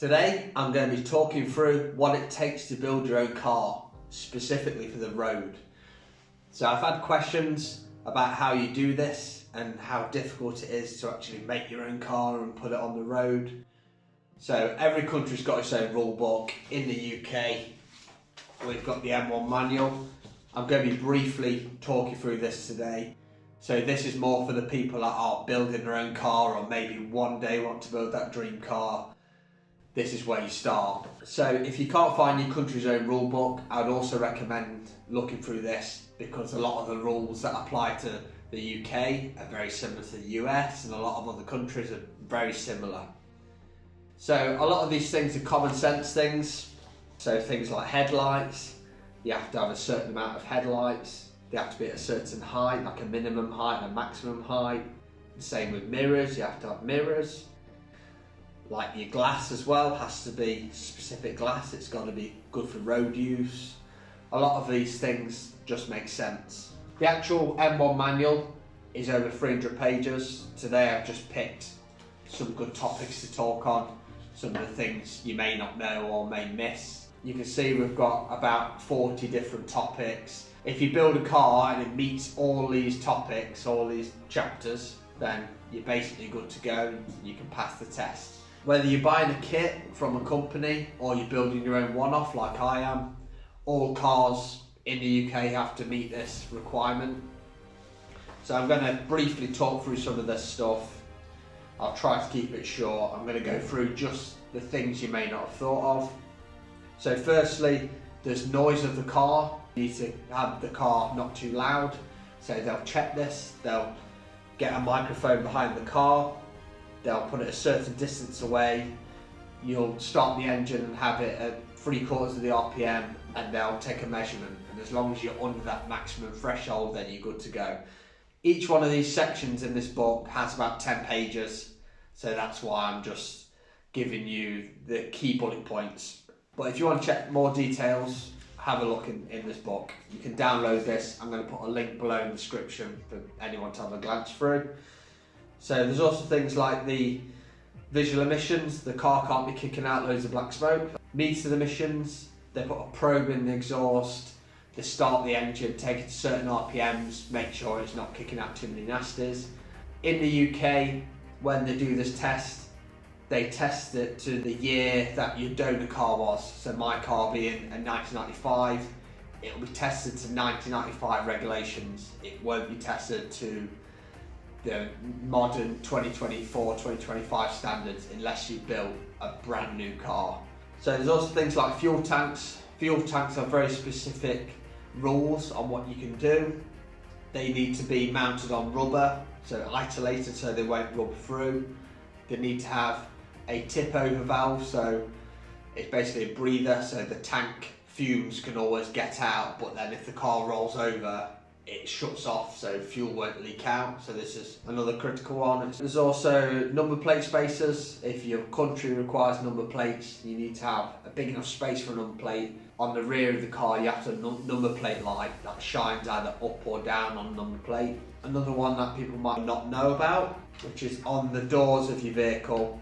Today I'm going to be talking through what it takes to build your own car, specifically for the road. So I've had questions about how you do this and how difficult it is to actually make your own car and put it on the road. So every country's got its own rule book. In the UK we've got the M1 manual. I'm going to be briefly talking through this today. So this is more for the people that are building their own car or maybe one day want to build that dream car. This is where you start. So if you can't find your country's own rule book, I'd also recommend looking through this because a lot of the rules that apply to the UK are very similar to the US, and a lot of other countries are very similar. So a lot of these things are common sense things. So things like headlights, you have to have a certain amount of headlights. They have to be at a certain height, like a minimum height and a maximum height. The same with mirrors, you have to have mirrors. Like your glass as well, has to be specific glass, it's got to be good for road use. A lot of these things just make sense. The actual M1 manual is over 300 pages. Today I've just picked some good topics to talk on, some of the things you may not know or may miss. You can see we've got about 40 different topics. If you build a car and it meets all these topics, all these chapters, then you're basically good to go, you can pass the test. Whether you're buying a kit from a company or you're building your own one-off like I am, all cars in the UK have to meet this requirement. So I'm going to briefly talk through some of this stuff. I'll try to keep it short. I'm going to go through just the things you may not have thought of. So firstly, there's noise of the car. You need to have the car not too loud. So they'll check this, they'll get a microphone behind the car, they'll put it a certain distance away, you'll start the engine and have it at 3/4 of the RPM, and they'll take a measurement, and as long as you're under that maximum threshold, then you're good to go. Each one of these sections in this book has about 10 pages, so that's why I'm just giving you the key bullet points. But if you want to check more details, have a look in this book. You can download this. I'm going to put a link below in the description for anyone to have a glance through. So there's also things like the visual emissions. The car can't be kicking out loads of black smoke. Meter emissions, they put a probe in the exhaust, they start the engine, take it to certain RPMs, make sure it's not kicking out too many nasties. In the UK, when they do this test, they test it to the year that your donor car was. So my car being a 1995, it will be tested to 1995 regulations. It won't be tested to the modern 2024, 2025 standards unless you build a brand new car. So there's also things like fuel tanks. Fuel tanks have very specific rules on what you can do. They need to be mounted on rubber, so isolated so they won't rub through. They need to have a tip over valve, so it's basically a breather so the tank fumes can always get out, but then if the car rolls over it shuts off so fuel won't leak out. So this is another critical one. There's also number plate spacers. If your country requires number plates, you need to have a big enough space for a number plate. On the rear of the car you have to number plate light that shines either up or down on the number plate. Another one that people might not know about, which is on the doors of your vehicle,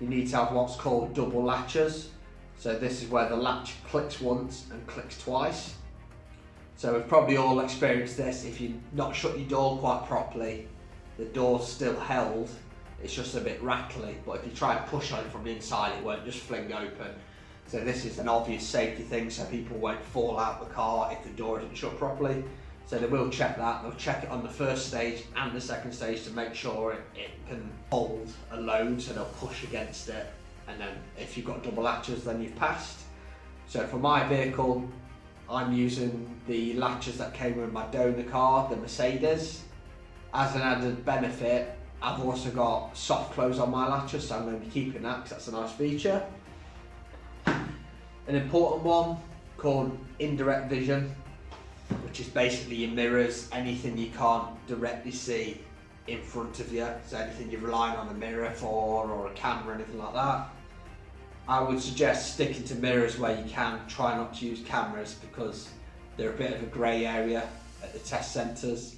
you need to have what's called double latches. So this is where the latch clicks once and clicks twice. So we've probably all experienced this. If you've not shut your door quite properly, the door's still held, it's just a bit rattly, but if you try and push on it from the inside, it won't just fling open. So this is an obvious safety thing so people won't fall out the car if the door isn't shut properly. So they will check that. They'll check it on the first stage and the second stage to make sure it can hold a load, so they'll push against it, and then if you've got double latches then you've passed. So for my vehicle, I'm using the latches that came with my donor car, the Mercedes. As an added benefit, I've also got soft close on my latches, so I'm going to be keeping that because that's a nice feature. An important one called indirect vision, which is basically your mirrors, anything you can't directly see in front of you, so anything you're relying on a mirror for or a camera, anything like that. I would suggest sticking to mirrors where you can. Try not to use cameras because they're a bit of a grey area at the test centres.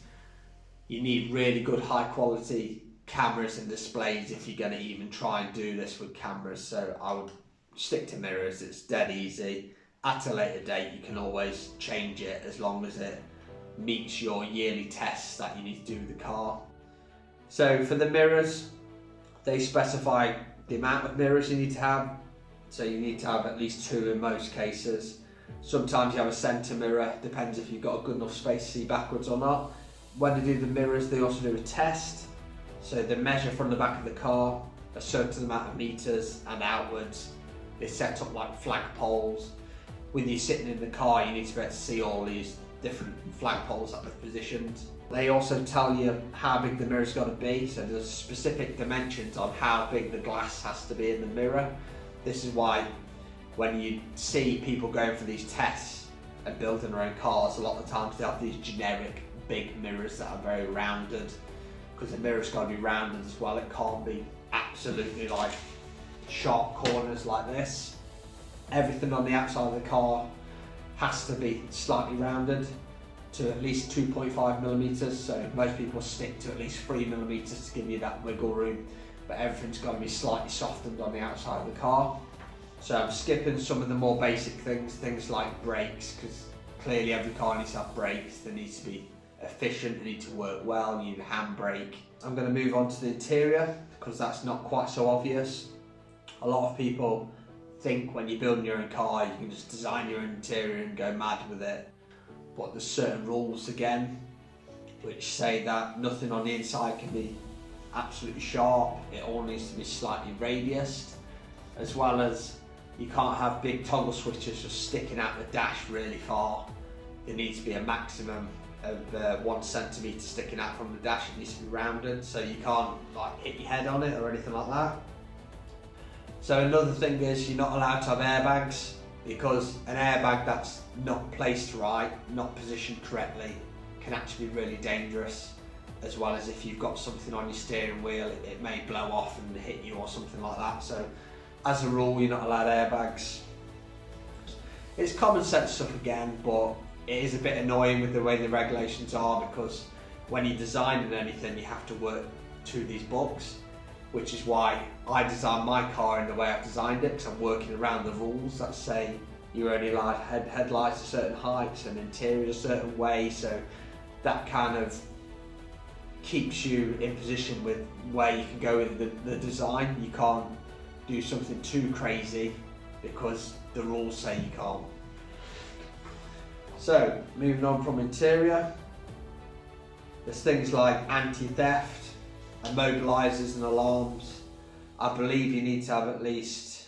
You need really good high quality cameras and displays if you're going to even try and do this with cameras. So I would stick to mirrors. It's dead easy. At a later date you can always change it as long as it meets your yearly tests that you need to do with the car. So for the mirrors, they specify the amount of mirrors you need to have. So you need to have at least 2 in most cases. Sometimes you have a centre mirror, depends if you've got a good enough space to see backwards or not. When they do the mirrors, they also do a test. So they measure from the back of the car a certain amount of meters and outwards. They set up like flagpoles. When you're sitting in the car, you need to be able to see all these different flagpoles that they've positioned. They also tell you how big the mirror's got to be, so there's specific dimensions on how big the glass has to be in the mirror. This is why when you see people going for these tests and building their own cars, a lot of the times they have these generic big mirrors that are very rounded, because the mirror's got to be rounded as well. It can't be absolutely like sharp corners like this. Everything on the outside of the car has to be slightly rounded to at least 2.5 millimeters. So most people stick to at least 3 millimeters to give you that wiggle room, but everything's got to be slightly softened on the outside of the car. So I'm skipping some of the more basic things like brakes, because clearly every car needs to have brakes. They need to be efficient, they need to work well, you need a handbrake. I'm going to move on to the interior because that's not quite so obvious. A lot of people think when you're building your own car you can just design your own interior and go mad with it, but there's certain rules again which say that nothing on the inside can be absolutely sharp. It all needs to be slightly radiused, as well as you can't have big toggle switches just sticking out the dash really far. There needs to be a maximum of 1 centimetre sticking out from the dash. It needs to be rounded, so you can't like hit your head on it or anything like that. So another thing is you're not allowed to have airbags, because an airbag that's not placed right, not positioned correctly, can actually be really dangerous. As well as if you've got something on your steering wheel, it may blow off and hit you or something like that. So as a rule, you're not allowed airbags. It's common sense stuff again, but it is a bit annoying with the way the regulations are, because when you're designing anything, you have to work to these books, which is why I designed my car in the way I've designed it, because I'm working around the rules that say you're only allowed headlights a certain height and interior a certain way. So that kind of keeps you in position with where you can go with the design. You can't do something too crazy because the rules say you can't. So moving on from interior, there's things like anti-theft, immobilizers and alarms. I believe you need to have at least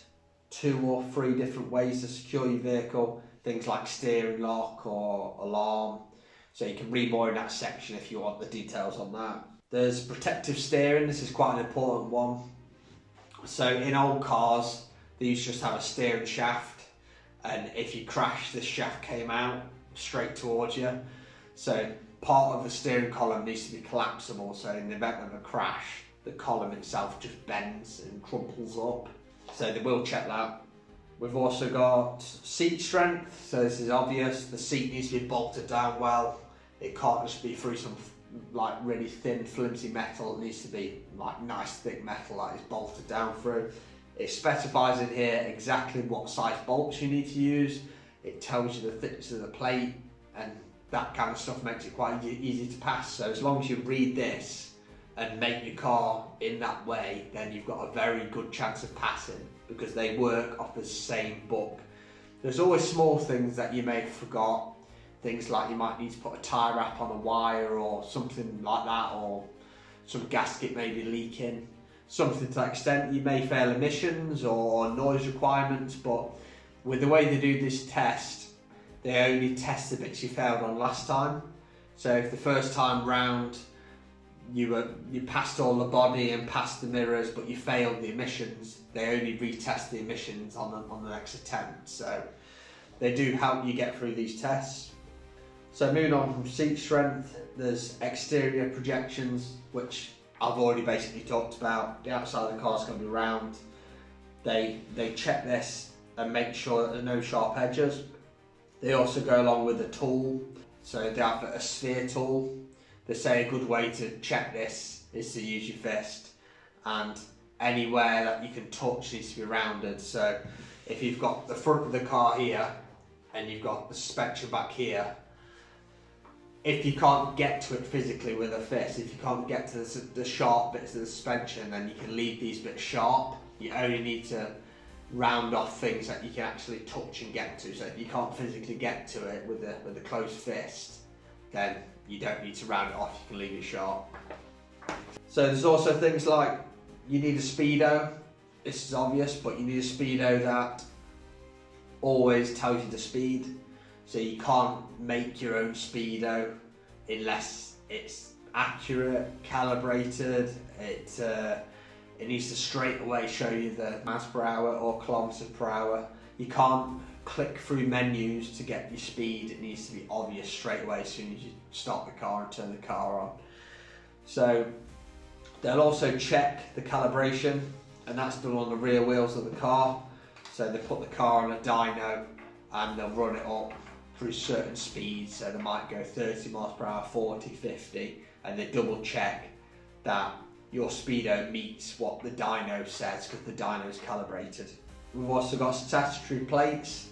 2 or 3 different ways to secure your vehicle, things like steering lock or alarm. So you can read more in that section if you want the details on that. There's protective steering. This is quite an important one. So in old cars, they used to just have a steering shaft, and if you crashed, the shaft came out straight towards you. So part of the steering column needs to be collapsible, so in the event of a crash, the column itself just bends and crumples up. So they will check that. We've also got seat strength. So this is obvious. The seat needs to be bolted down well. It can't just be through some like really thin, flimsy metal. It needs to be like nice, thick metal that is bolted down through. It specifies in here exactly what size bolts you need to use. It tells you the thickness of the plate, and that kind of stuff makes it quite easy to pass. So as long as you read this and make your car in that way, then you've got a very good chance of passing, because they work off the same book. There's always small things that you may have forgot. Things like you might need to put a tyre wrap on a wire or something like that, or some gasket may be leaking. Something to that extent. You may fail emissions or noise requirements, but with the way they do this test, they only test the bits you failed on last time. So if the first time round you passed all the body and passed the mirrors, but you failed the emissions, they only retest the emissions on the next attempt. So they do help you get through these tests. So moving on from seat strength, there's exterior projections, which I've already basically talked about. The outside of the car is going to be round. They check this and make sure that there are no sharp edges. They also go along with a tool. So they have a sphere tool. They say a good way to check this is to use your fist, and anywhere that you can touch needs to be rounded. So if you've got the front of the car here and you've got the suspension back here, if you can't get to it physically with a fist, if you can't get to the sharp bits of the suspension, then you can leave these bits sharp. You only need to round off things that you can actually touch and get to. So if you can't physically get to it with a closed fist, then you don't need to round it off, you can leave it sharp. So there's also things like, you need a speedo. This is obvious, but you need a speedo that always tells you the speed. So you can't make your own speedo unless it's accurate, calibrated. It needs to straight away show you the miles per hour or kilometers per hour. You can't click through menus to get your speed. It needs to be obvious straight away as soon as you start the car and turn the car on. So they'll also check the calibration, and that's done on the rear wheels of the car. So they put the car on a dyno and they'll run it up through certain speeds. So they might go 30 miles per hour, 40, 50, and they double check that your speedo meets what the dyno says, because the dyno is calibrated. We've also got statutory plates.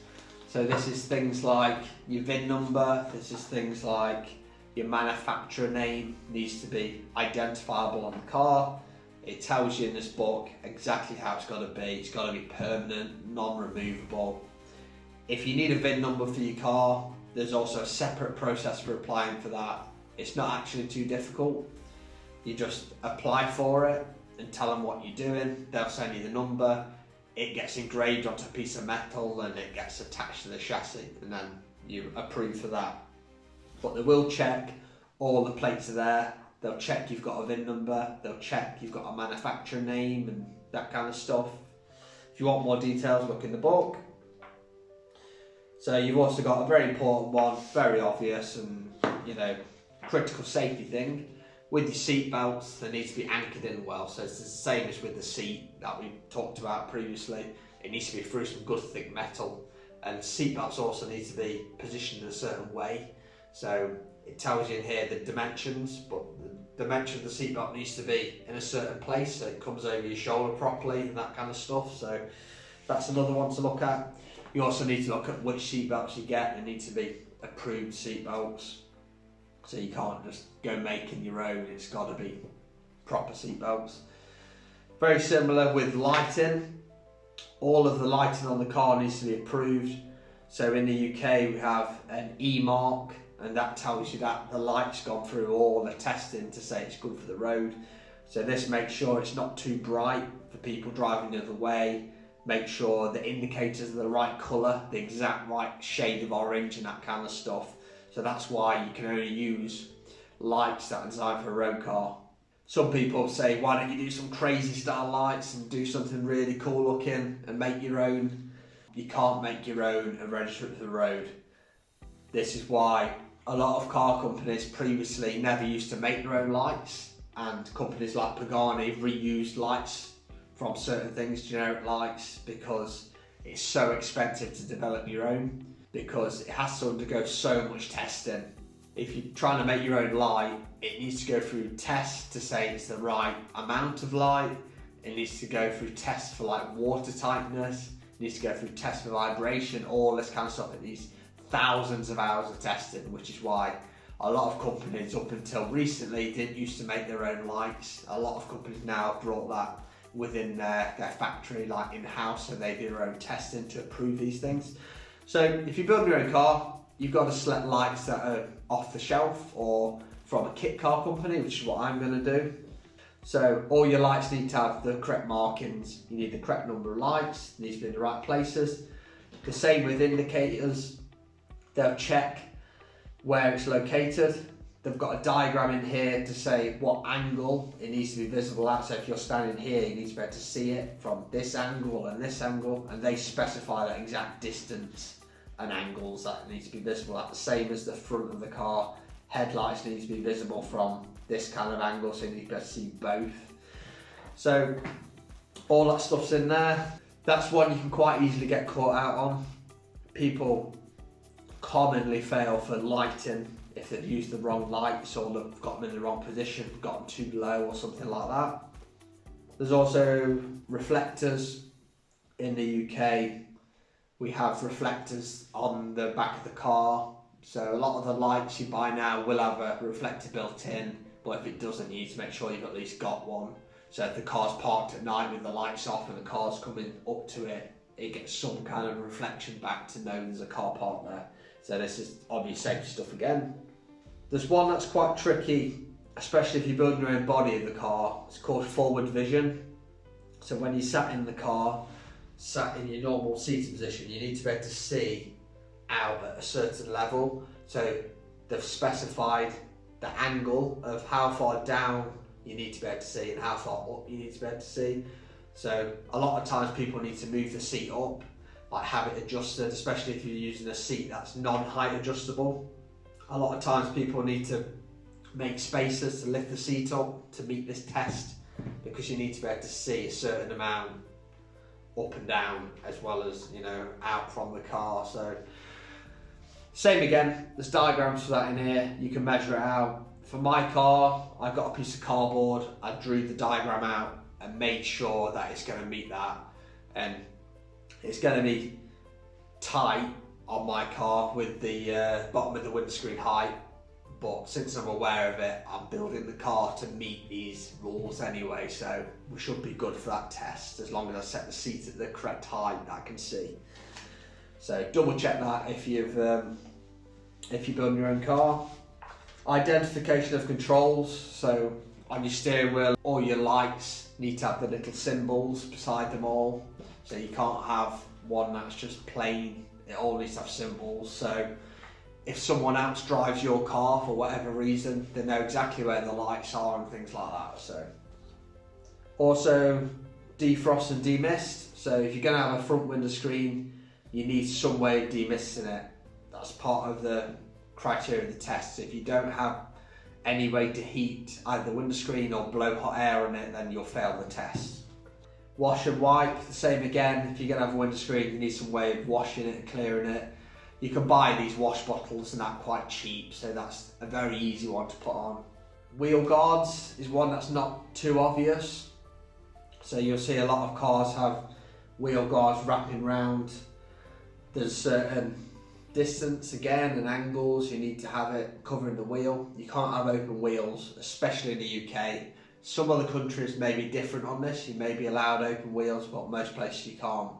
So this is things like your VIN number, this is things like your manufacturer name needs to be identifiable on the car. It tells you in this book exactly how it's got to be. It's got to be permanent, non-removable. If you need a VIN number for your car, there's also a separate process for applying for that. It's not actually too difficult. You just apply for it and tell them what you're doing. They'll send you the number. It gets engraved onto a piece of metal and it gets attached to the chassis, and then you approve for that. But they will check all the plates are there. They'll check you've got a VIN number. They'll check you've got a manufacturer name and that kind of stuff. If you want more details, look in the book. So you've also got a very important one, very obvious and, you know, critical safety thing. With your seat belts, they need to be anchored in well. So it's the same as with the seat that we talked about previously. It needs to be through some good thick metal, and seat belts also need to be positioned in a certain way. So it tells you in here the dimensions, but the dimension of the seat belt needs to be in a certain place so it comes over your shoulder properly and that kind of stuff. So that's another one to look at. You also need to look at which seat belts you get. They need to be approved seat belts. So you can't just go making your own, it's got to be proper seat belts. Very similar with lighting. All of the lighting on the car needs to be approved. So in the UK we have an E mark, and that tells you that the light's gone through all the testing to say it's good for the road. So this makes sure it's not too bright for people driving the other way. Make sure the indicators are the right colour, the exact right shade of orange and that kind of stuff. So that's why you can only use lights that are designed for a road car. Some people say, why don't you do some crazy style lights and do something really cool looking and make your own? You can't make your own and register it for the road. This is why a lot of car companies previously never used to make their own lights, and companies like Pagani reused lights from certain things, generic lights, because it's so expensive to develop your own, because it has to undergo so much testing. If you're trying to make your own light, it needs to go through tests to say it's the right amount of light. It needs to go through tests for like water tightness. It needs to go through tests for vibration, all this kind of stuff. It needs thousands of hours of testing, which is why a lot of companies up until recently didn't used to make their own lights. A lot of companies now have brought that within their factory, like in-house, and they do their own testing to approve these things. So if you build your own car, you've got to select lights that are off the shelf or from a kit car company, which is what I'm going to do. So all your lights need to have the correct markings. You need the correct number of lights, they need to be in the right places. The same with indicators. They'll check where it's located. They've got a diagram in here to say what angle it needs to be visible at. So if you're standing here, you need to be able to see it from this angle, and they specify that exact distance and angles that need to be visible at. The same as the front of the car. Headlights need to be visible from this kind of angle, so you need to be able to see both. So all that stuff's in there. That's one you can quite easily get caught out on. People commonly fail for lighting if if they've used the wrong lights or they've got them in the wrong position, got them too low or something like that. There's also reflectors. In the UK, we have reflectors on the back of the car. So a lot of the lights you buy now will have a reflector built in, but if it doesn't, you need to make sure you've at least got one. So if the car's parked at night with the lights off and the car's coming up to it, it gets some kind of reflection back to know there's a car parked there. So this is obvious safety stuff again. There's one that's quite tricky, especially if you're building your own body of the car. It's called forward vision. So when you sat in the car, sat in your normal seating position, you need to be able to see out at a certain level. So they've specified the angle of how far down you need to be able to see and how far up you need to be able to see. So a lot of times people need to move the seat up, like have it adjusted, especially if you're using a seat that's non-height adjustable. A lot of times people need to make spaces to lift the seat up to meet this test, because you need to be able to see a certain amount up and down, as well as, you know, out from the car. So same again, there's diagrams for that in here. You can measure it out. For my car, I've got a piece of cardboard. I drew the diagram out and made sure that it's going to meet that, and it's going to be tight on my car with the bottom of the windscreen height. But since I'm aware of it, I'm building the car to meet these rules anyway, so we should be good for that test, as long as I set the seat at the correct height that I can see. So double check that if you're building your own car. Identification of controls. So on your steering wheel, all your lights need to have the little symbols beside them all. So you can't have one that's just plain, it all needs to have symbols. So if someone else drives your car for whatever reason, they know exactly where the lights are and things like that. So also defrost and demist. So if you're going to have a front window screen, you need some way of demisting it. That's part of the criteria of the test. If you don't have any way to heat either the windscreen or blow hot air on it, then you'll fail the test. Wash and wipe, the same again. If you're going to have a windscreen, you need some way of washing it and clearing it. You can buy these wash bottles and that quite cheap, so that's a very easy one to put on. Wheel guards is one that's not too obvious. So you'll see a lot of cars have wheel guards wrapping round. There's certain distance again and angles you need to have it covering the wheel. You can't have open wheels, especially in the UK. Some other countries may be different on this. You may be allowed open wheels, but most places you can't,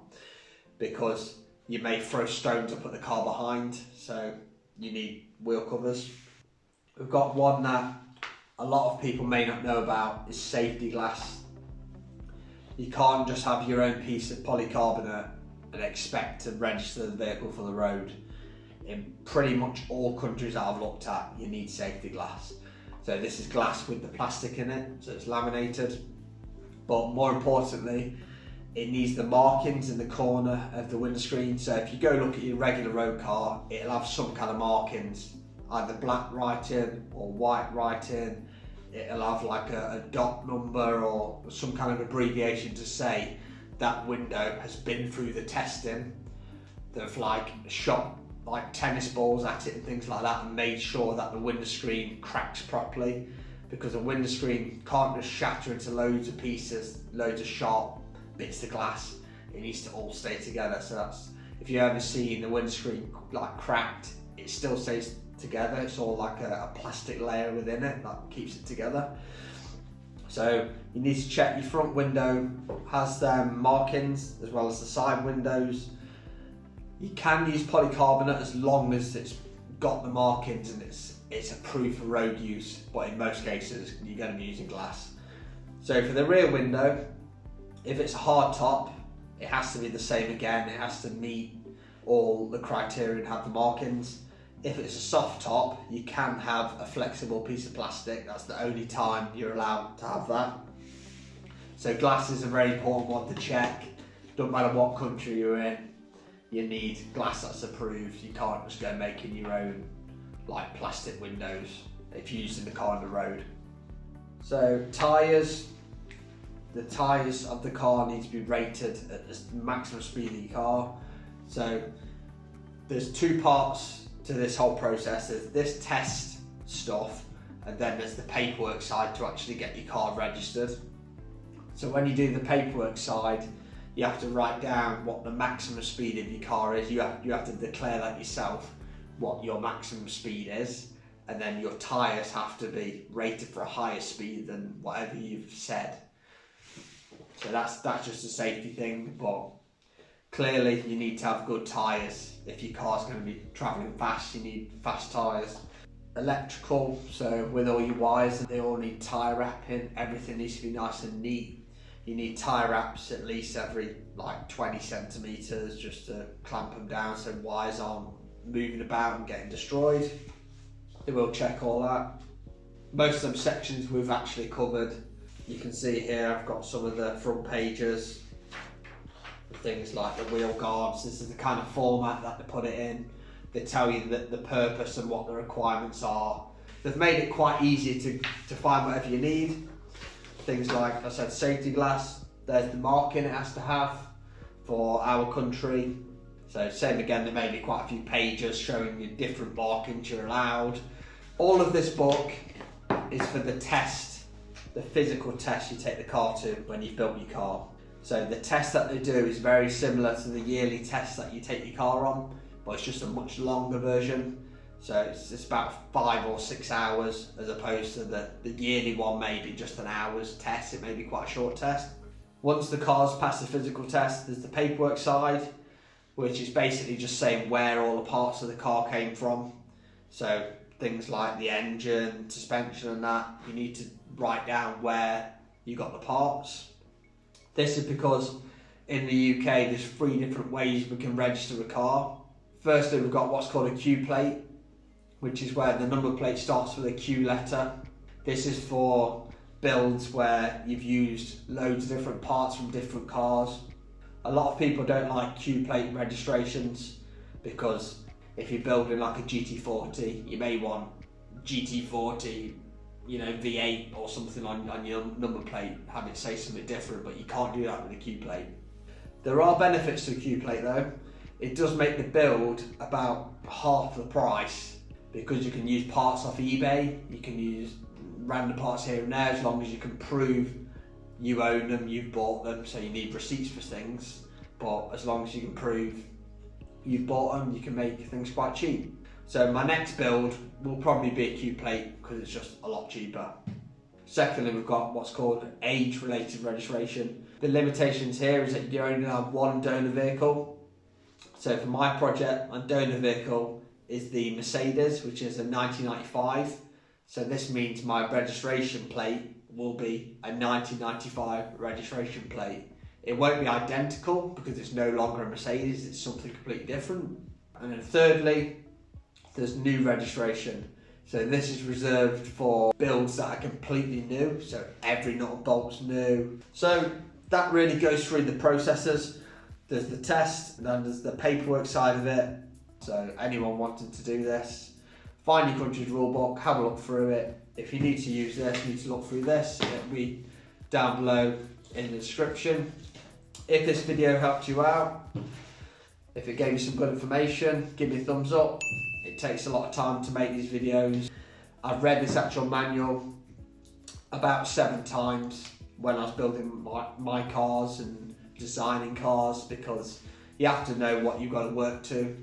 because you may throw stones up at the car behind, so you need wheel covers. We've got one that a lot of people may not know about, is safety glass. You can't just have your own piece of polycarbonate and expect to register the vehicle for the road. In pretty much all countries that I've looked at, you need safety glass. So this is glass with the plastic in it, so it's laminated. But more importantly, it needs the markings in the corner of the windscreen. So if you go look at your regular road car, it'll have some kind of markings, either black writing or white writing. It'll have like a dot number or some kind of abbreviation to say that window has been through the testing. They've like shot like tennis balls at it and things like that and made sure that the windscreen cracks properly, because a windscreen can't just shatter into loads of pieces, loads of sharp bits of glass. It needs to all stay together. So that's, if you ever see the windscreen like cracked, it still stays together. It's all like a plastic layer within it that keeps it together. So you need to check your front window has them markings as well as the side windows. You can use polycarbonate as long as it's got the markings and it's approved for road use, but in most cases you're going to be using glass. So for the rear window, if it's a hard top, it has to be the same again. It has to meet all the criteria and have the markings. If it's a soft top, you can have a flexible piece of plastic. That's the only time you're allowed to have that. So glass is a very important one to check. Doesn't matter what country you're in, you need glass that's approved. You can't just go making your own like plastic windows if you're using the car on the road. So tyres. The tyres of the car need to be rated at the maximum speed of your car. So there's two parts to this whole process. There's this test stuff, and then there's the paperwork side to actually get your car registered. So when you do the paperwork side, you have to write down what the maximum speed of your car is. You have to declare that yourself, what your maximum speed is, and then your tyres have to be rated for a higher speed than whatever you've said. So that's just a safety thing, but clearly you need to have good tyres. If your car's going to be travelling fast, you need fast tyres. Electrical, so with all your wires, they all need tyre wrapping. Everything needs to be nice and neat. You need tyre wraps at least every like 20 centimetres just to clamp them down so wires aren't moving about and getting destroyed. They will check all that. Most of them sections we've actually covered. You can see here I've got some of the front pages. Things like the wheel guards. This is the kind of format that they put it in. They tell you that the purpose and what the requirements are. They've made it quite easy to find whatever you need. Things like I said, safety glass. There's the marking it has to have for our country. So same again, they made it quite a few pages showing you different markings you're allowed. All of this book is for the test, the physical test you take the car to when you've built your car. So the test that they do is very similar to the yearly test that you take your car on, but it's just a much longer version. So it's about 5 or 6 hours as opposed to the yearly one, maybe just an hour's test. It may be quite a short test. Once the car's passed the physical test, there's the paperwork side, which is basically just saying where all the parts of the car came from. So things like the engine, suspension and that, you need to write down where you got the parts. This is because in the UK there's 3 different ways we can register a car. Firstly, we've got what's called a Q plate, which is where the number plate starts with a Q letter. This is for builds where you've used loads of different parts from different cars. A lot of people don't like Q plate registrations because if you're building like a GT40, you may want GT40, you know, V8 or something on your number plate, have it say something different, but you can't do that with a Q plate. There are benefits to a Q plate though. It does make the build about half the price because you can use parts off eBay, you can use random parts here and there as long as you can prove you own them, you've bought them, so you need receipts for things, but as long as you can prove you've bought them, you can make things quite cheap. So my next build will probably be a Q plate because it's just a lot cheaper. Secondly, we've got what's called age-related registration. The limitations here is that you only have one donor vehicle. So for my project, my donor vehicle is the Mercedes, which is a 1995. So this means my registration plate will be a 1995 registration plate. It won't be identical because it's no longer a Mercedes, it's something completely different. And then thirdly, there's new registration. So this is reserved for builds that are completely new, so every nut and bolt's new. So that really goes through the processes. There's the test, and then there's the paperwork side of it. So anyone wanting to do this, find your country's rule book, have a look through it. If you need to use this, you need to look through this. It'll be down below in the description. If this video helped you out, if it gave you some good information, give me a thumbs up. It takes a lot of time to make these videos. I've read this actual manual about 7 times when I was building my cars and designing cars, because you have to know what you've got to work to.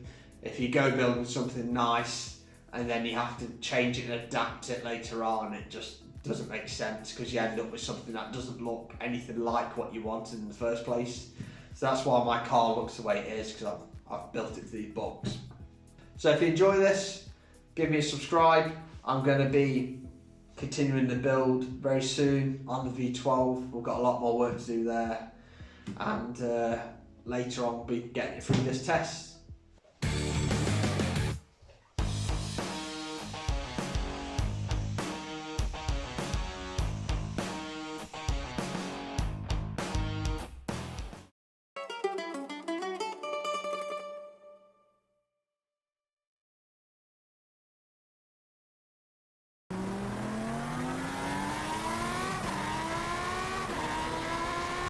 If you go building something nice and then you have to change it and adapt it later on, it just doesn't make sense because you end up with something that doesn't look anything like what you wanted in the first place. So that's why my car looks the way it is, because I've built it to these books. So if you enjoy this, give me a subscribe. I'm going to be continuing the build very soon on the V12. We've got a lot more work to do there, and later on we'll be getting through this test.